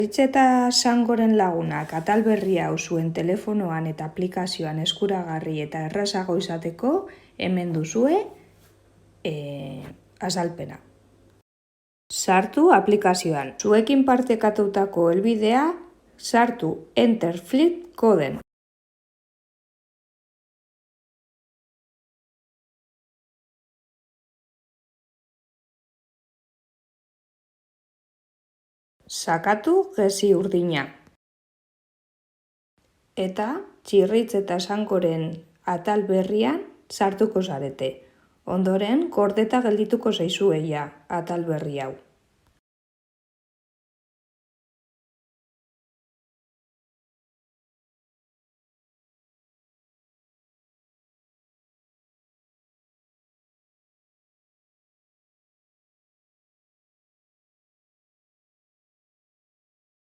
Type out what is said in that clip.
Txirritze eta Sangoren lagunak atal berri hau zuen telefonoan eta aplikazioan eskuragarri eta errazago izateko, hemen duzue azalpena. Sartu aplikazioan. Zuekin partekatutako helbidea sartu Enter Flight koden. Sakatu gezi urdina. Eta Txirritze eta Sangoren atal berrian sartuko zarete. Ondoren, gordeta geldituko zaizue atal berri hau.